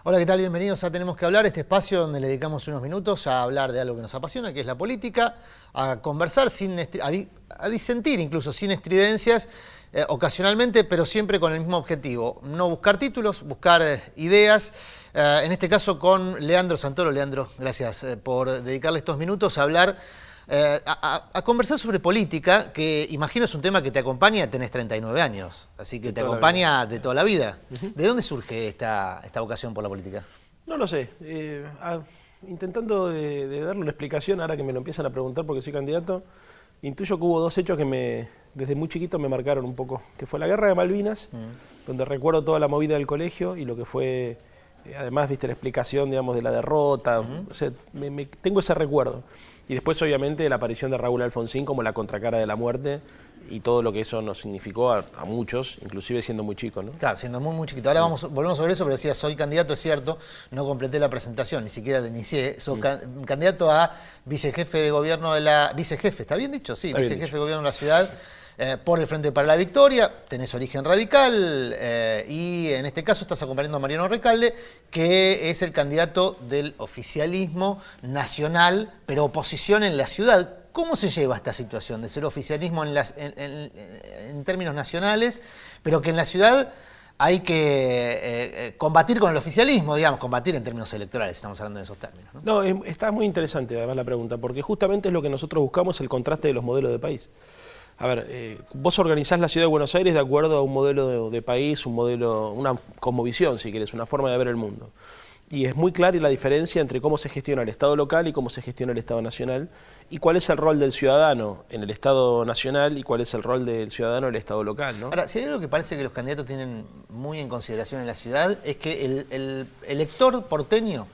Hola, ¿qué tal? Bienvenidos a Tenemos que Hablar, este espacio donde le dedicamos unos minutos a hablar de algo que nos apasiona, que es la política, a conversar, a disentir incluso, sin estridencias, ocasionalmente, pero siempre con el mismo objetivo. No buscar títulos, buscar ideas, en este caso con Leandro Santoro. Leandro, gracias por dedicarle estos minutos a hablar, a conversar sobre política, que imagino es un tema que te acompaña, tenés 39 años, así que te acompaña de toda la vida. ¿De dónde surge esta vocación por la política? No lo sé, intentando de darle una explicación, ahora que me lo empiezan a preguntar porque soy candidato, intuyo que hubo dos hechos que desde muy chiquito me marcaron un poco, que fue la Guerra de Malvinas, donde recuerdo toda la movida del colegio y lo que fue, además, viste, la explicación, digamos, de la derrota, o sea, tengo ese recuerdo. Y después, obviamente, la aparición de Raúl Alfonsín como la contracara de la muerte y todo lo que eso nos significó a muchos, inclusive siendo muy chico, ¿no? Claro, siendo muy chiquito. Ahora volvemos sobre eso, pero decía, soy candidato, es cierto, no completé la presentación, ni siquiera la inicié. Soy candidato a vicejefe de gobierno de la... Vicejefe, ¿está bien dicho? Sí, vicejefe de gobierno de la ciudad. Por el Frente para la Victoria, tenés origen radical y en este caso estás acompañando a Mariano Recalde, que es el candidato del oficialismo nacional, pero oposición en la ciudad. ¿Cómo se lleva esta situación de ser oficialismo en términos nacionales, pero que en la ciudad hay que combatir con el oficialismo, digamos, combatir en términos electorales, estamos hablando de esos términos, ¿no? No, está muy interesante además la pregunta, porque justamente es lo que nosotros buscamos, el contraste de los modelos de país. A ver, vos organizás la ciudad de Buenos Aires de acuerdo a un modelo de país, un modelo, una cosmovisión, si querés, una forma de ver el mundo. Y es muy clara la diferencia entre cómo se gestiona el Estado local y cómo se gestiona el Estado nacional, y cuál es el rol del ciudadano en el Estado nacional y cuál es el rol del ciudadano en el Estado local, ¿no? Ahora, si hay algo que parece que los candidatos tienen muy en consideración en la ciudad, es que el elector porteño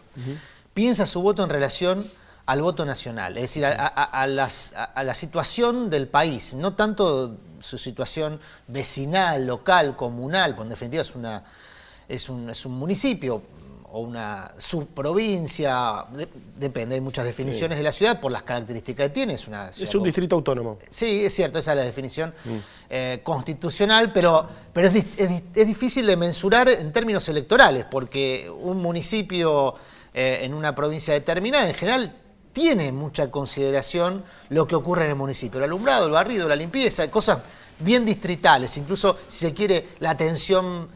piensa su voto en relación al voto nacional, es decir, a la situación del país, no tanto su situación vecinal, local, comunal, porque en definitiva es un municipio o una subprovincia, depende, hay muchas definiciones de la ciudad por las características que tiene. Es un distrito autónomo. Sí, es cierto, esa es la definición constitucional, pero es difícil de mensurar en términos electorales, porque un municipio en una provincia determinada, en general, tiene mucha consideración lo que ocurre en el municipio. El alumbrado, el barrido, la limpieza, cosas bien distritales, incluso, si se quiere, la atención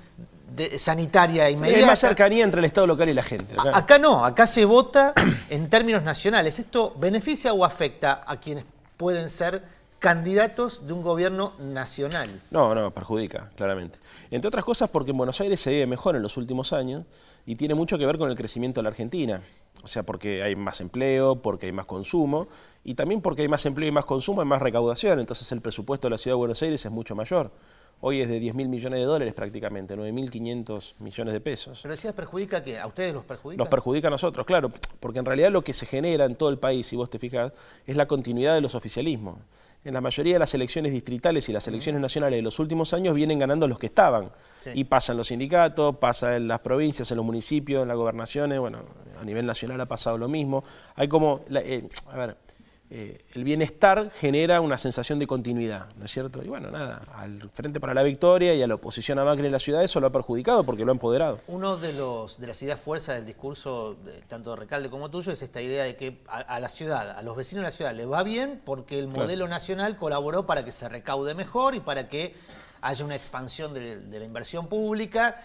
sanitaria inmediata. Sí, hay más cercanía entre el Estado local y la gente. Acá no, acá se vota en términos nacionales. ¿Esto beneficia o afecta a quienes pueden ser candidatos de un gobierno nacional? No, perjudica, claramente. Entre otras cosas porque en Buenos Aires se vive mejor en los últimos años y tiene mucho que ver con el crecimiento de la Argentina. O sea, porque hay más empleo, porque hay más consumo y también porque hay más empleo y más consumo, hay más recaudación. Entonces el presupuesto de la Ciudad de Buenos Aires es mucho mayor. Hoy es de 10.000 millones de dólares prácticamente, 9.500 millones de pesos. ¿Pero decías perjudica a qué? ¿A ustedes los perjudica? Nos perjudica a nosotros, claro, porque en realidad lo que se genera en todo el país, si vos te fijas, es la continuidad de los oficialismos. En la mayoría de las elecciones distritales y las elecciones nacionales de los últimos años vienen ganando los que estaban. Sí. Y pasa en los sindicatos, pasa en las provincias, en los municipios, en las gobernaciones, bueno, a nivel nacional ha pasado lo mismo. Hay como, el bienestar genera una sensación de continuidad, ¿no es cierto? Y bueno, nada, al Frente para la Victoria y a la oposición a Macri en la ciudad eso lo ha perjudicado porque lo ha empoderado. Uno de las ideas fuerza del discurso tanto de Recalde como tuyo es esta idea de que a la ciudad, a los vecinos de la ciudad les va bien porque el modelo nacional colaboró para que se recaude mejor y para que haya una expansión de la inversión pública.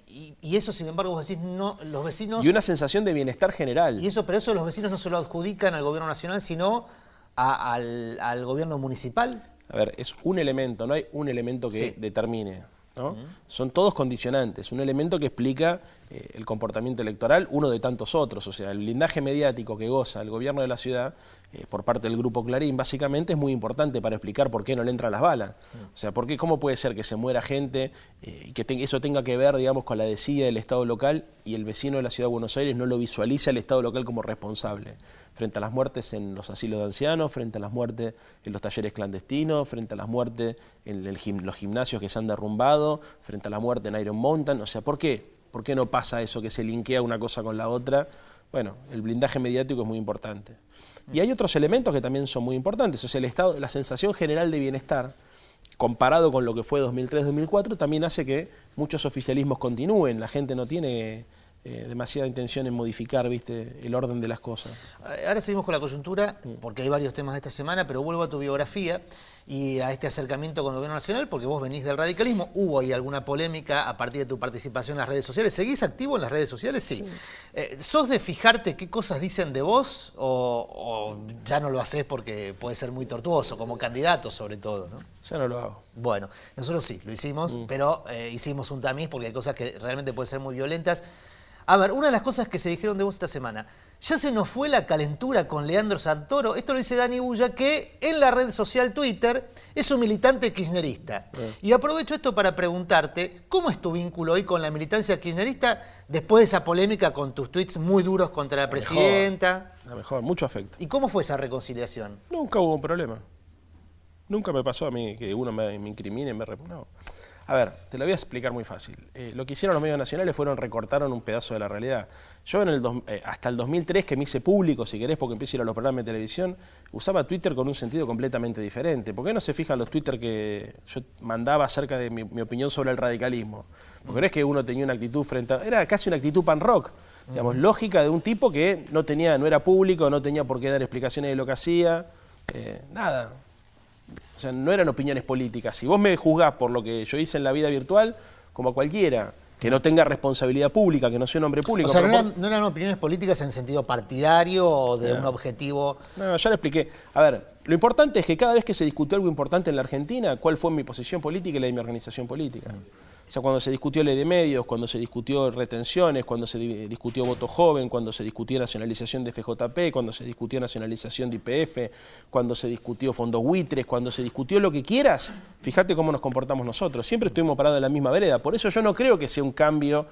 Y eso, sin embargo, vos decís, no, los vecinos... Y una sensación de bienestar general. Pero eso los vecinos no se lo adjudican al gobierno nacional, sino al gobierno municipal. A ver, es un elemento, no hay un elemento que determine, ¿no? Son todos condicionantes, un elemento que explica el comportamiento electoral, uno de tantos otros. O sea, el blindaje mediático que goza el gobierno de la ciudad por parte del Grupo Clarín, básicamente es muy importante para explicar por qué no le entran las balas. O sea, ¿cómo puede ser que se muera gente y que eso tenga que ver, digamos, con la desidia del Estado local y el vecino de la Ciudad de Buenos Aires no lo visualiza al Estado local como responsable? Frente a las muertes en los asilos de ancianos, frente a las muertes en los talleres clandestinos, frente a las muertes en los gimnasios que se han derrumbado, frente a la muerte en Iron Mountain. O sea, ¿por qué? ¿Por qué no pasa eso, que se linkea una cosa con la otra? Bueno, el blindaje mediático es muy importante. Y hay otros elementos que también son muy importantes. O sea, el estado, la sensación general de bienestar comparado con lo que fue 2003-2004, también hace que muchos oficialismos continúen. La gente no tiene demasiada intención en modificar, ¿viste?, el orden de las cosas. Ahora seguimos con la coyuntura, porque hay varios temas de esta semana, pero vuelvo a tu biografía y a este acercamiento con el gobierno nacional, porque vos venís del radicalismo, hubo ahí alguna polémica a partir de tu participación en las redes sociales. ¿Seguís activo en las redes sociales? Sí. ¿Sos de fijarte qué cosas dicen de vos o ya no lo haces porque puede ser muy tortuoso, como candidato sobre todo, ¿no? Ya no lo hago. Bueno, nosotros sí, lo hicimos, pero hicimos un tamiz porque hay cosas que realmente pueden ser muy violentas. A ver, una de las cosas que se dijeron de vos esta semana, ya se nos fue la calentura con Leandro Santoro. Esto lo dice Dani Bulla, que en la red social Twitter es un militante kirchnerista. Y aprovecho esto para preguntarte, ¿cómo es tu vínculo hoy con la militancia kirchnerista después de esa polémica con tus tweets muy duros contra la presidenta? La mejor, mucho afecto. ¿Y cómo fue esa reconciliación? Nunca hubo un problema. Nunca me pasó a mí que uno me incrimine, no. A ver, te lo voy a explicar muy fácil. Lo que hicieron los medios nacionales recortaron un pedazo de la realidad. Yo hasta el 2003, que me hice público, si querés, porque empiezo a ir a los programas de televisión, usaba Twitter con un sentido completamente diferente. ¿Por qué no se fijan los Twitter que yo mandaba acerca de mi opinión sobre el radicalismo? Porque no es que uno tenía una actitud era casi una actitud pan rock, digamos, lógica de un tipo que no era público, no tenía por qué dar explicaciones de lo que hacía, nada. O sea, no eran opiniones políticas. Si vos me juzgás por lo que yo hice en la vida virtual, como cualquiera, que no tenga responsabilidad pública, que no sea un hombre público. O sea, no eran opiniones políticas en sentido partidario o de un objetivo. No, ya lo expliqué. A ver, lo importante es que cada vez que se discutió algo importante en la Argentina, ¿cuál fue mi posición política y la de mi organización política? O sea, cuando se discutió ley de medios, cuando se discutió retenciones, cuando se discutió voto joven, cuando se discutió nacionalización de FJP, cuando se discutió nacionalización de YPF, cuando se discutió fondos buitres, cuando se discutió lo que quieras, fíjate cómo nos comportamos nosotros. Siempre estuvimos parados en la misma vereda. Por eso yo no creo que sea un cambio,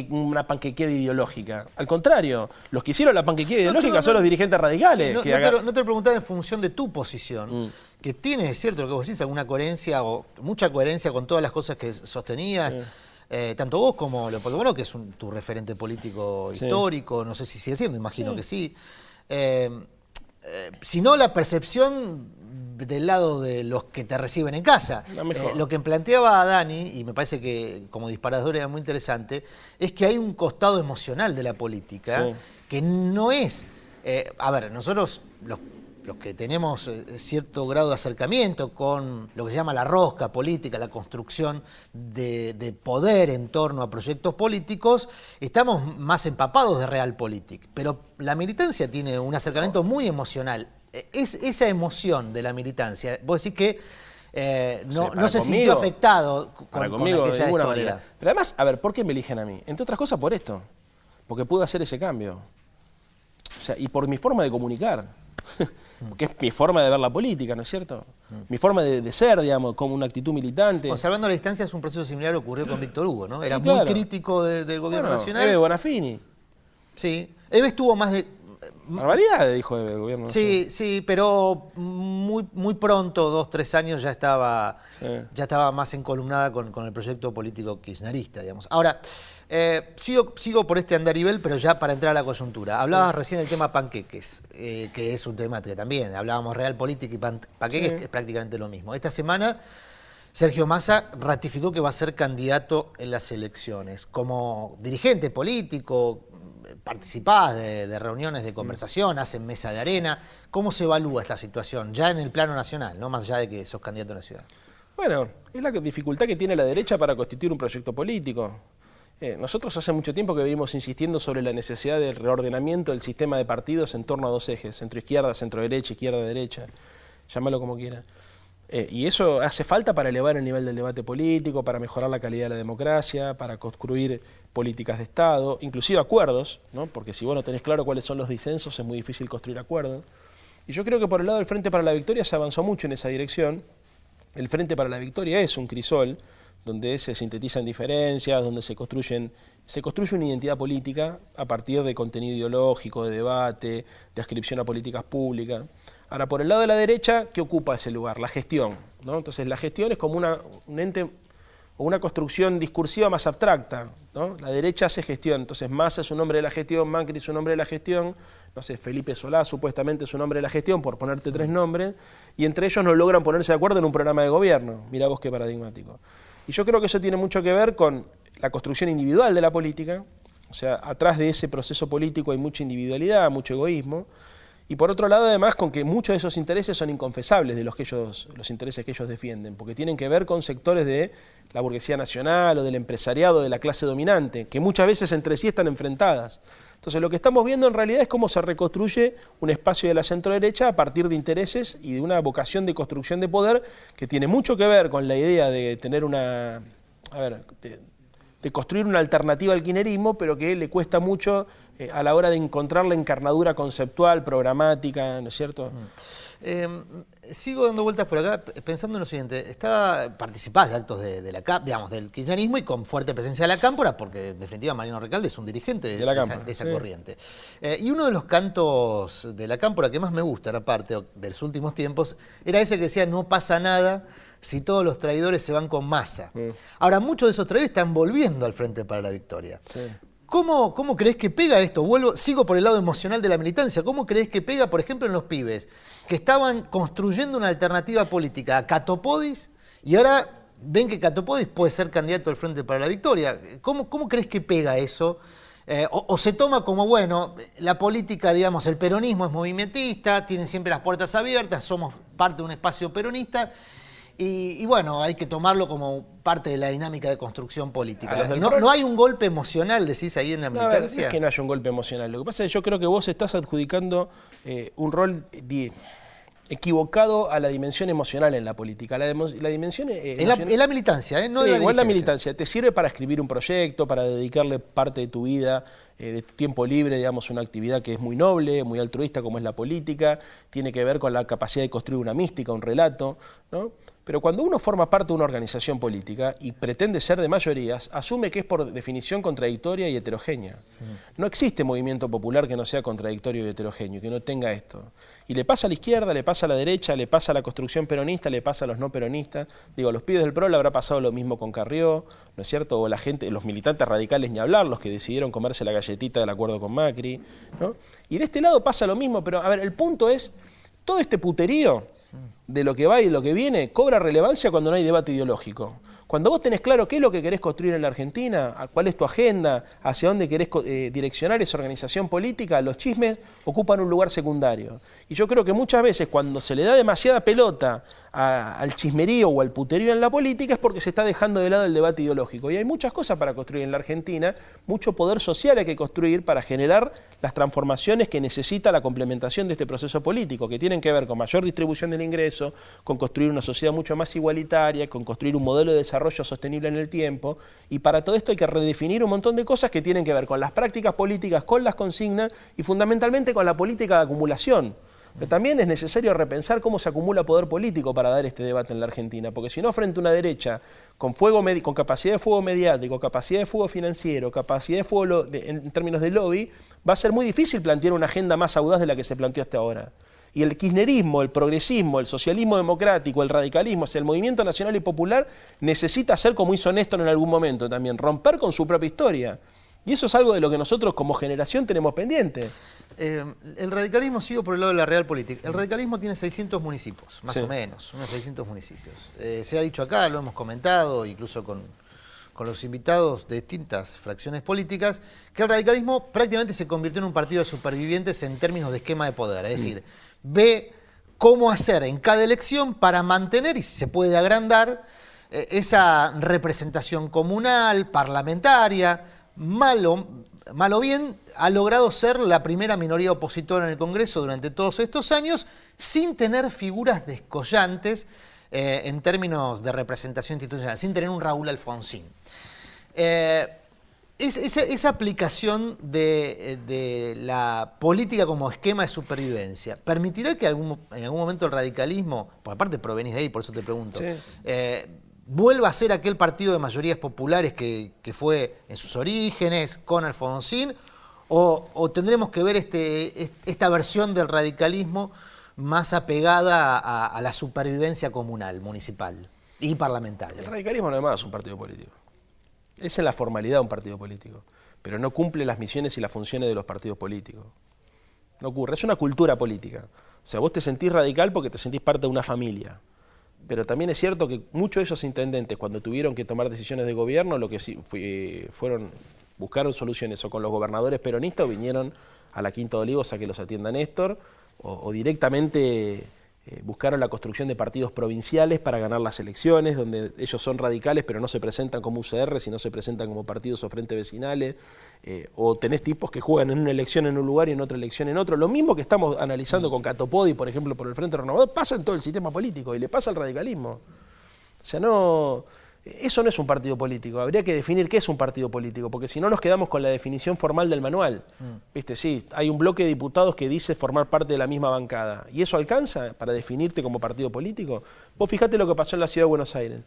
una panquequeada ideológica. Al contrario, los que hicieron la panquequada ideológica son los dirigentes radicales. Sí, no te lo preguntaba en función de tu posición, que tiene, es cierto lo que vos decís, alguna coherencia o mucha coherencia con todas las cosas que sostenías, tanto vos como Leopoldo Bueno, que es tu referente político histórico, no sé si sigue siendo, imagino que sí. Sino la percepción del lado de los que te reciben en casa. Lo que planteaba Dani, y me parece que como disparador era muy interesante, es que hay un costado emocional de la política que no es... a ver, nosotros los que tenemos cierto grado de acercamiento con lo que se llama la rosca política, la construcción de poder en torno a proyectos políticos, estamos más empapados de realpolitik. Pero la militancia tiene un acercamiento muy emocional. Esa emoción de la militancia, vos decís que no se sintió afectado con conmigo de ninguna manera. Pero además, a ver, ¿por qué me eligen a mí? Entre otras cosas por esto, porque pude hacer ese cambio. O sea, y por mi forma de comunicar. Porque es mi forma de ver la política, ¿no es cierto? Mi forma de ser, digamos, como una actitud militante. Conservando la distancia, es un proceso similar ocurrió con Víctor Hugo, ¿no? Era muy crítico del gobierno nacional. Eve Bonafini. Sí. Eve estuvo más de... Barbaridades, dijo Eve, el gobierno nacional. Sí, pero muy pronto, 2, 3 años, ya estaba más encolumnada con el proyecto político kirchnerista, digamos. Ahora, sigo por este andarivel, pero ya para entrar a la coyuntura. Hablabas recién del tema panqueques, que es un tema que también hablábamos realpolitik y panqueques, que es prácticamente lo mismo. Esta semana Sergio Massa ratificó que va a ser candidato en las elecciones. Como dirigente político, participás de reuniones de conversación, hacen mesa de arena. ¿Cómo se evalúa esta situación ya en el plano nacional, no más allá de que sos candidato en la ciudad? Bueno, es la dificultad que tiene la derecha para constituir un proyecto político. Nosotros hace mucho tiempo que venimos insistiendo sobre la necesidad del reordenamiento del sistema de partidos en torno a 2 ejes, centro-izquierda, centro-derecha, izquierda-derecha, llámalo como quieras. Y eso hace falta para elevar el nivel del debate político, para mejorar la calidad de la democracia, para construir políticas de Estado, inclusive acuerdos, ¿no? Porque si vos no tenés claro cuáles son los disensos es muy difícil construir acuerdos. Y yo creo que por el lado del Frente para la Victoria se avanzó mucho en esa dirección. El Frente para la Victoria es un crisol donde se sintetizan diferencias, donde se construye una identidad política a partir de contenido ideológico, de debate, de adscripción a políticas públicas. Ahora, por el lado de la derecha, ¿qué ocupa ese lugar? La gestión, ¿no? Entonces, la gestión es como un ente o una construcción discursiva más abstracta, ¿no? La derecha hace gestión, entonces Massa es un hombre de la gestión, Macri es un hombre de la gestión, no sé, Felipe Solá supuestamente es un hombre de la gestión, por ponerte 3 nombres, y entre ellos no logran ponerse de acuerdo en un programa de gobierno. Mirá vos qué paradigmático. Y yo creo que eso tiene mucho que ver con la construcción individual de la política, o sea, atrás de ese proceso político hay mucha individualidad, mucho egoísmo, y por otro lado, además, con que muchos de esos intereses son inconfesables de los intereses que ellos defienden, porque tienen que ver con sectores de la burguesía nacional o del empresariado, de la clase dominante, que muchas veces entre sí están enfrentadas. Entonces, lo que estamos viendo en realidad es cómo se reconstruye un espacio de la centroderecha a partir de intereses y de una vocación de construcción de poder que tiene mucho que ver con la idea de tener de construir una alternativa al kirchnerismo, pero que le cuesta mucho a la hora de encontrar la encarnadura conceptual, programática, ¿no es cierto? Sigo dando vueltas por acá pensando en lo siguiente. Participás de actos de la CAP, digamos, del kirchnerismo y con fuerte presencia de la Cámpora, porque en definitiva Mariano Recalde es un dirigente de esa corriente. Y uno de los cantos de la Cámpora que más me gustan, aparte de los últimos tiempos, era ese que decía: no pasa nada si todos los traidores se van con Massa. Ahora, muchos de esos traidores están volviendo al Frente para la Victoria. Sí. ¿Cómo crees que pega esto? Sigo por el lado emocional de la militancia. ¿Cómo crees que pega, por ejemplo, en los pibes que estaban construyendo una alternativa política a Catopodis y ahora ven que Catopodis puede ser candidato al Frente para la Victoria? ¿Cómo crees que pega eso? O se toma como, bueno, la política, digamos, el peronismo es movimentista, tienen siempre las puertas abiertas, somos parte de un espacio peronista. Y bueno, hay que tomarlo como parte de la dinámica de construcción política. ¿No hay un golpe emocional, decís, ahí en la militancia? No es que no haya un golpe emocional. Lo que pasa es que yo creo que vos estás adjudicando un rol equivocado a la dimensión emocional en la política. La dimensión emocional... En la militancia, ¿no? Sí, igual la militancia. Te sirve para escribir un proyecto, para dedicarle parte de tu vida, de tu tiempo libre, digamos, una actividad que es muy noble, muy altruista como es la política, tiene que ver con la capacidad de construir una mística, un relato, ¿no? Pero cuando uno forma parte de una organización política y pretende ser de mayorías, asume que es por definición contradictoria y heterogénea. No existe movimiento popular que no sea contradictorio y heterogéneo, que no tenga esto. Y le pasa a la izquierda, le pasa a la derecha, le pasa a la construcción peronista, le pasa a los no peronistas. Digo, a los pibes del PRO le habrá pasado lo mismo con Carrió, ¿no es cierto? O la gente, los militantes radicales ni hablar, los que decidieron comerse la galletita del acuerdo con Macri, ¿no? Y de este lado pasa lo mismo, pero a ver, el punto es, todo este puterío de lo que va y de lo que viene cobra relevancia cuando no hay debate ideológico. Cuando vos tenés claro qué es lo que querés construir en la Argentina, cuál es tu agenda, hacia dónde querés direccionar esa organización política, los chismes ocupan un lugar secundario. Y yo creo que muchas veces cuando se le da demasiada pelota al chismerío o al puterío en la política es porque se está dejando de lado el debate ideológico. Y hay muchas cosas para construir en la Argentina, mucho poder social hay que construir para generar las transformaciones que necesita la complementación de este proceso político, que tienen que ver con mayor distribución del ingreso, con construir una sociedad mucho más igualitaria, con construir un modelo de desarrollo sostenible en el tiempo, y para todo esto hay que redefinir un montón de cosas que tienen que ver con las prácticas políticas, con las consignas y fundamentalmente con la política de acumulación. Pero también es necesario repensar cómo se acumula poder político para dar este debate en la Argentina, porque si no, frente a una derecha con capacidad de fuego mediático, capacidad de fuego financiero, capacidad de fuego en términos de lobby, va a ser muy difícil plantear una agenda más audaz de la que se planteó hasta ahora. Y el kirchnerismo, el progresismo, el socialismo democrático, el radicalismo, o sea, el movimiento nacional y popular necesita hacer como hizo Néstor en algún momento también, romper con su propia historia. Y eso es algo de lo que nosotros como generación tenemos pendiente. El radicalismo, sigo por el lado de la realpolitik, el radicalismo tiene 600 municipios, más o menos, unos 600 municipios. Se ha dicho acá, lo hemos comentado, incluso con los invitados de distintas fracciones políticas, que el radicalismo prácticamente se convirtió en un partido de supervivientes en términos de esquema de poder. Es decir, ve cómo hacer en cada elección para mantener, y si se puede agrandar, esa representación comunal, parlamentaria. Mal o bien, ha logrado ser la primera minoría opositora en el Congreso durante todos estos años, sin tener figuras descollantes en términos de representación institucional, sin tener un Raúl Alfonsín. Esa aplicación de la política como esquema de supervivencia, ¿permitirá que en algún momento el radicalismo, por aparte provenís de ahí, por eso te pregunto, vuelva a ser aquel partido de mayorías populares que fue en sus orígenes, con Alfonsín, o tendremos que ver esta versión del radicalismo más apegada a la supervivencia comunal, municipal? Y parlamentaria. El radicalismo no es más un partido político. Es en la formalidad un partido político, pero no cumple las misiones y las funciones de los partidos políticos. No ocurre, es una cultura política. O sea, vos te sentís radical porque te sentís parte de una familia. Pero también es cierto que muchos de esos intendentes, cuando tuvieron que tomar decisiones de gobierno, lo que buscaron soluciones o con los gobernadores peronistas o vinieron a la Quinta de Olivos a que los atienda Néstor, o directamente buscaron la construcción de partidos provinciales para ganar las elecciones, donde ellos son radicales pero no se presentan como UCR, sino se presentan como partidos o frentes vecinales, o tenés tipos que juegan en una elección en un lugar y en otra elección en otro. Lo mismo que estamos analizando con Catopodi, por ejemplo, por el Frente Renovador, pasa en todo el sistema político y le pasa al radicalismo. O sea, eso no es un partido político. Habría que definir qué es un partido político, porque si no nos quedamos con la definición formal del manual. ¿Viste? Sí, hay un bloque de diputados que dice formar parte de la misma bancada. ¿Y eso alcanza para definirte como partido político? Vos fijate lo que pasó en la Ciudad de Buenos Aires.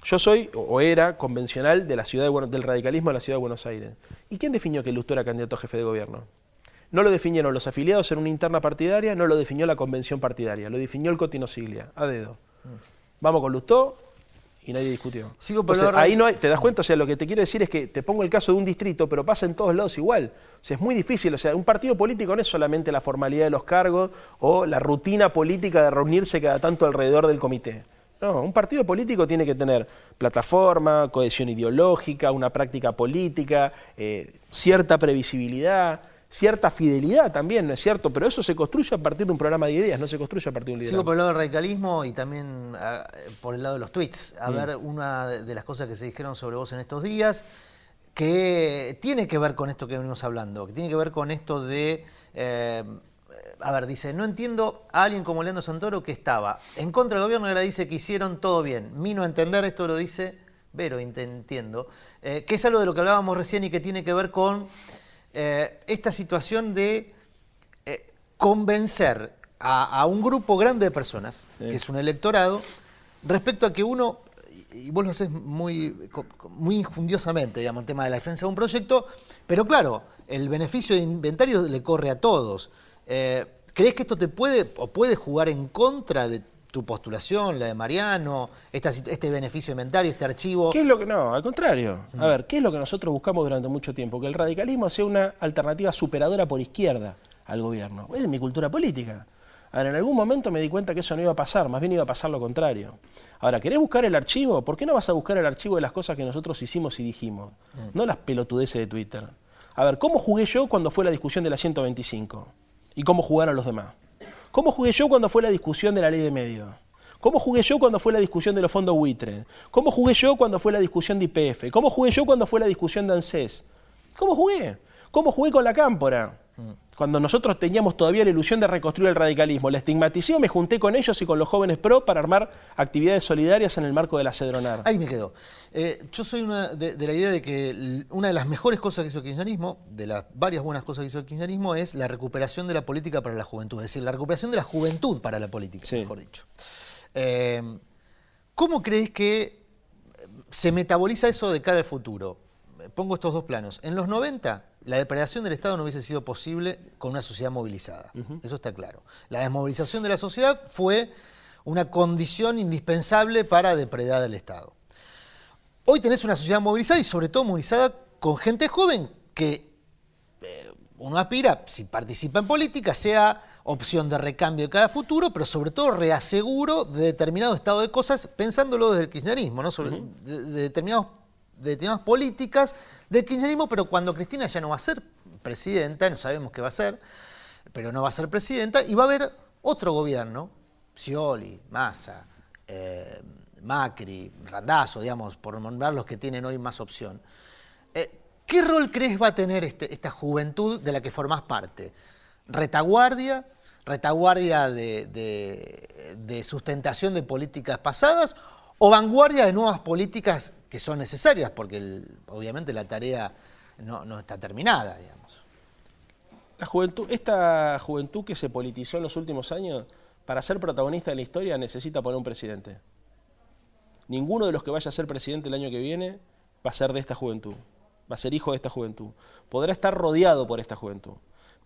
Yo soy, o era, convencional de la ciudad del radicalismo de la Ciudad de Buenos Aires. ¿Y quién definió que Lustó era candidato a jefe de gobierno? No lo definieron los afiliados en una interna partidaria, no lo definió la convención partidaria, lo definió el Cotino Siglia, a dedo. Vamos con Lustó, y nadie discutió. Entonces, ahí no hay, ¿te das cuenta? O sea, lo que te quiero decir es que te pongo el caso de un distrito, pero pasa en todos lados igual. O sea, es muy difícil. O sea, un partido político no es solamente la formalidad de los cargos o la rutina política de reunirse cada tanto alrededor del comité. No, un partido político tiene que tener plataforma, cohesión ideológica, una práctica política, cierta previsibilidad, cierta fidelidad también, ¿no es cierto? Pero eso se construye a partir de un programa de ideas, no se construye a partir de un liderazgo. Sigo por el lado del radicalismo y también por el lado de los tweets. A ver, una de las cosas que se dijeron sobre vos en estos días, que tiene que ver con esto que venimos hablando, que tiene que ver con esto de... a ver, dice, no entiendo a alguien como Leandro Santoro que estaba en contra del gobierno y ahora dice que hicieron todo bien. Mi no entender, esto lo dice Vero, entiendo, que es algo de lo que hablábamos recién y que tiene que ver con... esta situación de convencer a un grupo grande de personas, sí, que es un electorado, respecto a que uno, y vos lo haces muy injundiosamente, digamos, el tema de la defensa de un proyecto, pero claro, el beneficio de inventario le corre a todos. ¿Crees que esto te puede jugar en contra de tu postulación, la de Mariano, este beneficio inventario, este archivo? ¿Qué es lo que no? Al contrario. A ver, ¿qué es lo que nosotros buscamos durante mucho tiempo? Que el radicalismo sea una alternativa superadora por izquierda al gobierno. Es mi cultura política. Ahora, en algún momento me di cuenta que eso no iba a pasar, más bien iba a pasar lo contrario. Ahora, ¿querés buscar el archivo? ¿Por qué no vas a buscar el archivo de las cosas que nosotros hicimos y dijimos? No las pelotudeces de Twitter. A ver, ¿cómo jugué yo cuando fue la discusión de la 125? ¿Y cómo jugaron los demás? ¿Cómo jugué yo cuando fue la discusión de la ley de medios? ¿Cómo jugué yo cuando fue la discusión de los fondos buitre? ¿Cómo jugué yo cuando fue la discusión de YPF? ¿Cómo jugué yo cuando fue la discusión de ANSES? ¿Cómo jugué? ¿Cómo jugué con la Cámpora? Cuando nosotros teníamos todavía la ilusión de reconstruir el radicalismo, la estigmaticé, me junté con ellos y con los jóvenes pro para armar actividades solidarias en el marco de la Cedronar. Ahí me quedo. Yo soy de la idea de que una de las mejores cosas que hizo el kirchnerismo, de las varias buenas cosas que hizo el kirchnerismo, es la recuperación de la política para la juventud, es decir, la recuperación de la juventud para la política, sí, mejor dicho. ¿Cómo crees que se metaboliza eso de cara al futuro? Pongo estos dos planos. En los 90, la depredación del Estado no hubiese sido posible con una sociedad movilizada. Eso está claro. La desmovilización de la sociedad fue una condición indispensable para depredar el Estado. Hoy tenés una sociedad movilizada y sobre todo movilizada con gente joven que uno aspira, si participa en política, sea opción de recambio de cada futuro, pero sobre todo reaseguro de determinado estado de cosas, pensándolo desde el kirchnerismo, ¿no? de determinadas políticas del kirchnerismo, pero cuando Cristina ya no va a ser presidenta, no sabemos qué va a ser, pero no va a ser presidenta, y va a haber otro gobierno, Scioli, Massa, Macri, Randazzo, digamos, por nombrar los que tienen hoy más opción. ¿Qué rol crees va a tener esta juventud de la que formás parte? ¿Retaguardia de sustentación de políticas pasadas o vanguardia de nuevas políticas que son necesarias? Porque obviamente la tarea no está terminada, digamos. La juventud, esta juventud que se politizó en los últimos años, para ser protagonista de la historia necesita poner un presidente. Ninguno de los que vaya a ser presidente el año que viene va a ser de esta juventud, va a ser hijo de esta juventud. Podrá estar rodeado por esta juventud,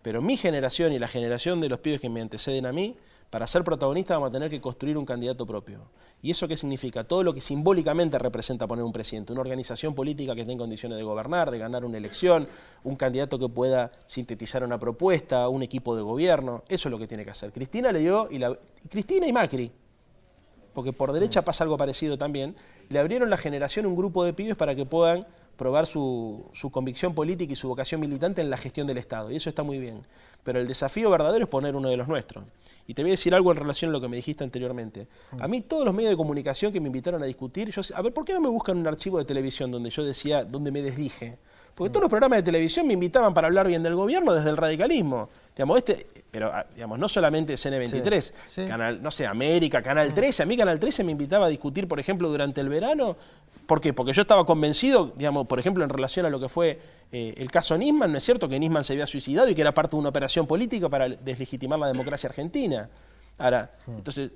pero mi generación y la generación de los pibes que me anteceden a mí para ser protagonista vamos a tener que construir un candidato propio. ¿Y eso qué significa? Todo lo que simbólicamente representa poner un presidente, una organización política que esté en condiciones de gobernar, de ganar una elección, un candidato que pueda sintetizar una propuesta, un equipo de gobierno. Eso es lo que tiene que hacer. Cristina le dio, Cristina y Macri, porque por derecha pasa algo parecido también, le abrieron la generación un grupo de pibes para que puedan probar su convicción política y su vocación militante en la gestión del Estado, y eso está muy bien. Pero el desafío verdadero es poner uno de los nuestros. Y te voy a decir algo en relación a lo que me dijiste anteriormente. A mí todos los medios de comunicación que me invitaron a discutir, a ver, ¿por qué no me buscan un archivo de televisión donde yo decía, donde me desdije? Porque todos los programas de televisión me invitaban para hablar bien del gobierno desde el radicalismo. Digamos, pero digamos, no solamente CN23, sí. Canal, no sé, América, Canal 13. A mí Canal 13 me invitaba a discutir, por ejemplo, durante el verano. ¿Por qué? Porque yo estaba convencido, digamos, por ejemplo, en relación a lo que fue el caso Nisman, ¿no es cierto? Que Nisman se había suicidado y que era parte de una operación política para deslegitimar la democracia argentina. Ahora, entonces,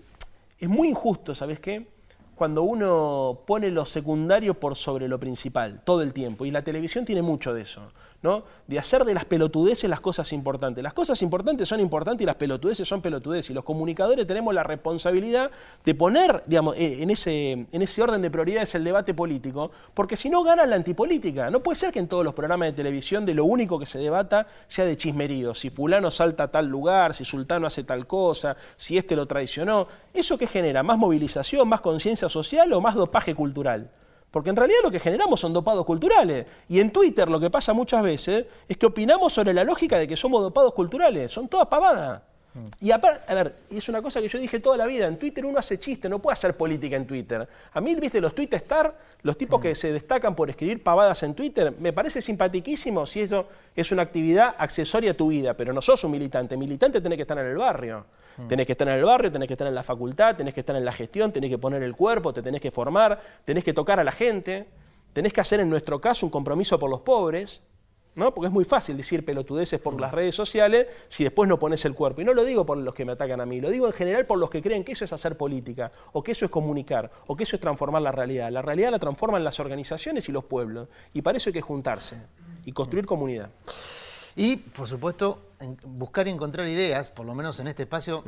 es muy injusto, ¿sabes qué? Cuando uno pone lo secundario por sobre lo principal, todo el tiempo. Y la televisión tiene mucho de eso, ¿no? De hacer de las pelotudeces las cosas importantes. Las cosas importantes son importantes y las pelotudeces son pelotudeces. Y los comunicadores tenemos la responsabilidad de poner, digamos, en ese orden de prioridades el debate político, porque si no gana la antipolítica. No puede ser que en todos los programas de televisión de lo único que se debata sea de chismerío. Si fulano salta a tal lugar, si sultano hace tal cosa, si este lo traicionó. ¿Eso qué genera? ¿Más movilización, más conciencia social o más dopaje cultural? Porque en realidad lo que generamos son dopados culturales. Y en Twitter lo que pasa muchas veces es que opinamos sobre la lógica de que somos dopados culturales. Son todas pavadas. Y aparte, a ver, es una cosa que yo dije toda la vida, en Twitter uno hace chiste, no puede hacer política en Twitter. A mí, viste, los Twitterstar, los tipos que se destacan por escribir pavadas en Twitter, me parece simpatiquísimo si eso es una actividad accesoria a tu vida, pero no sos un militante. Militante tenés que estar en el barrio. Tenés que estar en el barrio, tenés que estar en la facultad, tenés que estar en la gestión, tenés que poner el cuerpo, te tenés que formar, tenés que tocar a la gente, tenés que hacer en nuestro caso un compromiso por los pobres, ¿no? Porque es muy fácil decir pelotudeces por las redes sociales si después no pones el cuerpo. Y no lo digo por los que me atacan a mí, lo digo en general por los que creen que eso es hacer política, o que eso es comunicar, o que eso es transformar la realidad. La realidad la transforman las organizaciones y los pueblos. Y para eso hay que juntarse y construir comunidad. Y, por supuesto, buscar y encontrar ideas, por lo menos en este espacio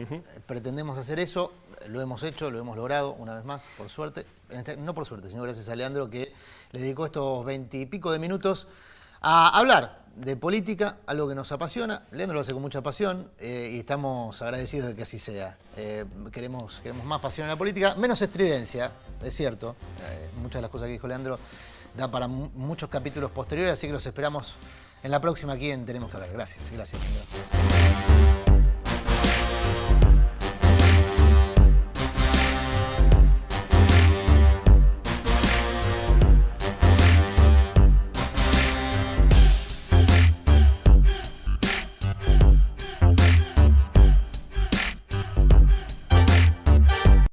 pretendemos hacer eso, lo hemos hecho, lo hemos logrado una vez más, por suerte, no por suerte, sino gracias a Leandro que le dedicó estos 20 y pico de minutos a hablar de política, algo que nos apasiona. Leandro lo hace con mucha pasión y estamos agradecidos de que así sea. Queremos más pasión en la política, menos estridencia, es cierto, muchas de las cosas que dijo Leandro da para muchos capítulos posteriores, así que los esperamos en la próxima aquí en Tenemos que Hablar. Gracias, Leandro.